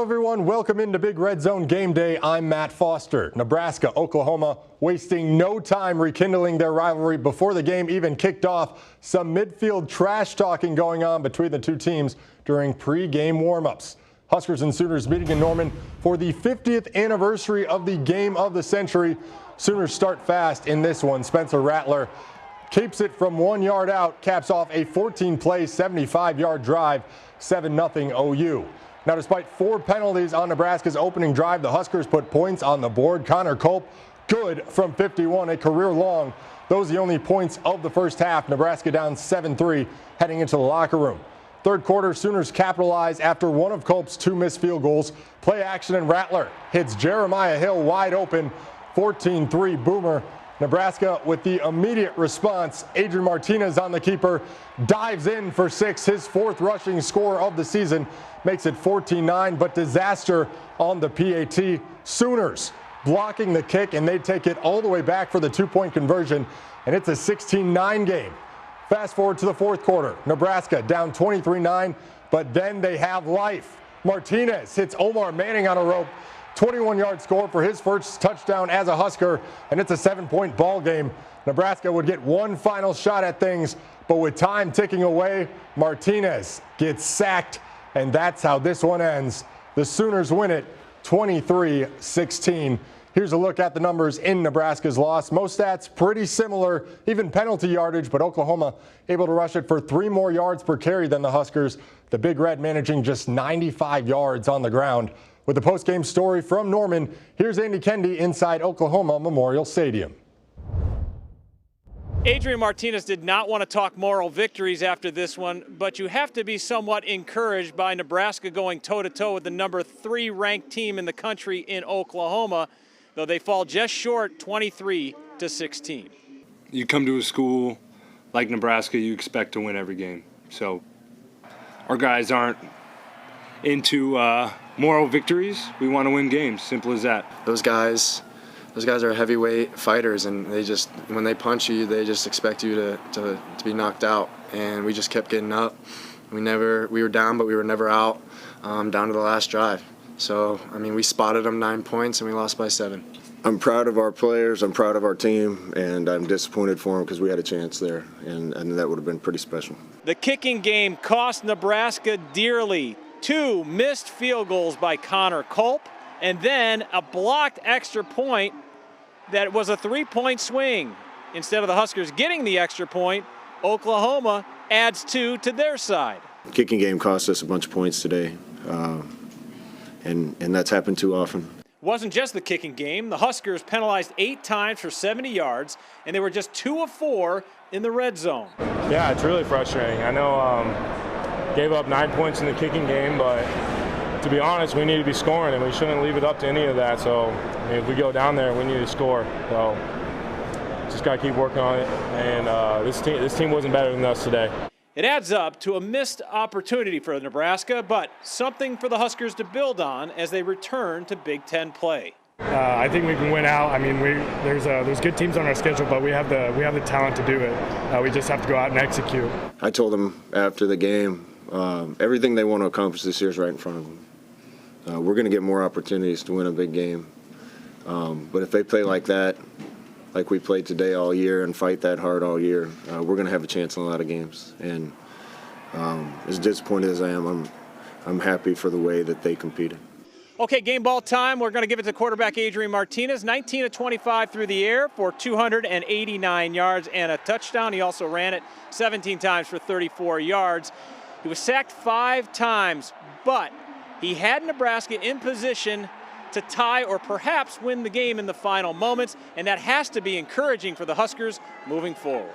everyone. Welcome into Big Red Zone Game Day. I'm Matt Foster. Nebraska, Oklahoma wasting no time rekindling their rivalry before the game even kicked off. Some midfield trash talking going on between the two teams during pre-game warm-ups. Huskers and Sooners meeting in Norman for the 50th anniversary of the game of the century. Sooners start fast in this one. Spencer Rattler keeps it from 1 yard out, caps off a 14-play, 75-yard drive, 7-0 OU. Now, despite 4 penalties on Nebraska's opening drive, the Huskers put points on the board. Connor Culp, good from 51, a career long. Those are the only points of the first half. Nebraska down 7-3 heading into the locker room. Third quarter, Sooners capitalize after one of Culp's 2 missed field goals. Play action and Rattler hits Jeremiah Hill wide open, 14-3 Boomer. Nebraska with the immediate response. Adrian Martinez on the keeper, dives in for 6, his 4th rushing score of the season, makes it 14-9, but disaster on the PAT. Sooners blocking the kick, and they take it all the way back for the 2-point conversion, and it's a 16-9 game. Fast forward to the fourth quarter. Nebraska down 23-9, but then they have life. Martinez hits Omar Manning on a rope. 21-yard score for his first touchdown as a Husker, and it's a 7-point ball game. Nebraska would get one final shot at things, but with time ticking away, Martinez gets sacked, and that's how this one ends. The Sooners win it 23-16. Here's a look at the numbers in Nebraska's loss. Most stats pretty similar, even penalty yardage, but Oklahoma able to rush it for 3 more yards per carry than the Huskers. The Big Red managing just 95 yards on the ground. With the post-game story from Norman, here's Andy Kendi inside Oklahoma Memorial Stadium. Adrian Martinez did not want to talk moral victories after this one, but you have to be somewhat encouraged by Nebraska going toe-to-toe with the number 3 ranked team in the country in Oklahoma, though they fall just short 23-16. You come to a school like Nebraska, you expect to win every game. So our guys aren't into moral victories. We want to win games, simple as that. Those guys are heavyweight fighters, and they just, when they punch you, they just expect you to be knocked out. And we just kept getting up. We were down, but we were never out, down to the last drive. So, I mean, we spotted them 9 points and we lost by 7. I'm proud of our players, I'm proud of our team, and I'm disappointed for them because we had a chance there, and that would have been pretty special. The kicking game cost Nebraska dearly. 2 missed field goals by Connor Culp, and then a blocked extra point that was a 3-point swing. Instead of the Huskers getting the extra point, Oklahoma adds 2 to their side. The kicking game cost us a bunch of points today, and that's happened too often. Wasn't just the kicking game. The Huskers penalized 8 times for 70 yards, and they were just 2 of 4 in the red zone. Yeah, it's really frustrating. I know gave up 9 points in the kicking game, but to be honest, we need to be scoring, and we shouldn't leave it up to any of that. So if we go down there, we need to score. So just got to keep working on it. And this team wasn't better than us today. It adds up to a missed opportunity for Nebraska, but something for the Huskers to build on as they return to Big Ten play. I think we can win out. I mean, there's good teams on our schedule, but we have the talent to do it. We just have to go out and execute. I told them after the game, everything they want to accomplish this year is right in front of them. We're going to get more opportunities to win a big game. But if they play like that, like we played today all year, and fight that hard all year, we're going to have a chance in a lot of games. And as disappointed as I am, I'm happy for the way that they competed. Okay, game ball time. We're going to give it to quarterback Adrian Martinez. 19 of 25 through the air for 289 yards and a touchdown. He also ran it 17 times for 34 yards. He was sacked 5 times, but he had Nebraska in position to tie or perhaps win the game in the final moments, and that has to be encouraging for the Huskers moving forward.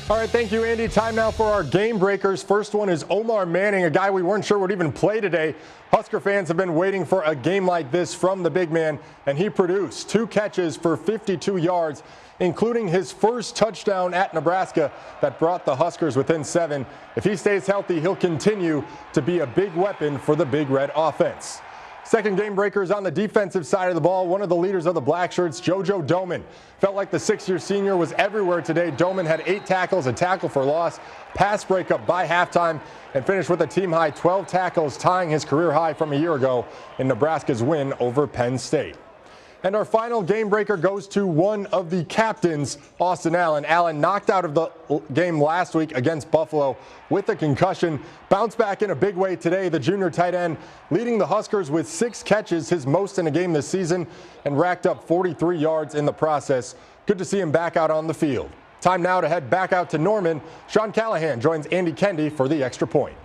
All right, thank you, Andy. Time now for our game breakers. First one is Omar Manning, a guy we weren't sure would even play today. Husker fans have been waiting for a game like this from the big man, and he produced 2 catches for 52 yards, including his first touchdown at Nebraska that brought the Huskers within 7. If he stays healthy, he'll continue to be a big weapon for the Big Red offense. Second game breakers on the defensive side of the ball. One of the leaders of the Blackshirts, JoJo Doman. Felt like the 6-year senior was everywhere today. Doman had 8 tackles, a tackle for loss, pass breakup by halftime, and finished with a team-high 12 tackles, tying his career high from a year ago in Nebraska's win over Penn State. And our final game breaker goes to one of the captains, Austin Allen. Allen knocked out of the game last week against Buffalo with a concussion. Bounced back in a big way today. The junior tight end leading the Huskers with 6 catches, his most in a game this season, and racked up 43 yards in the process. Good to see him back out on the field. Time now to head back out to Norman. Sean Callahan joins Andy Kendi for the Extra Point.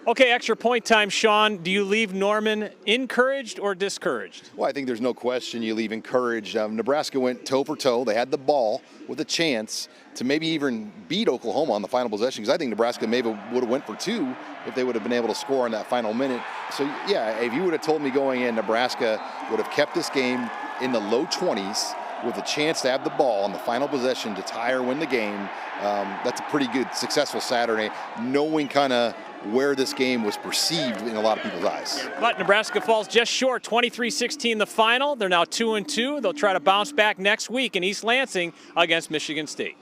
Okay, extra point time, Sean. Do you leave Norman encouraged or discouraged? Well, I think there's no question you leave encouraged. Nebraska went toe for toe. They had the ball with a chance to maybe even beat Oklahoma on the final possession, because I think Nebraska maybe would have went for 2 if they would have been able to score in that final minute. So, yeah, if you would have told me going in Nebraska would have kept this game in the low 20s with a chance to have the ball on the final possession to tie or win the game, that's a pretty good, successful Saturday, knowing kind of where this game was perceived in a lot of people's eyes. But Nebraska falls just short, 23-16 the final. They're now 2-2. They'll try to bounce back next week in East Lansing against Michigan State.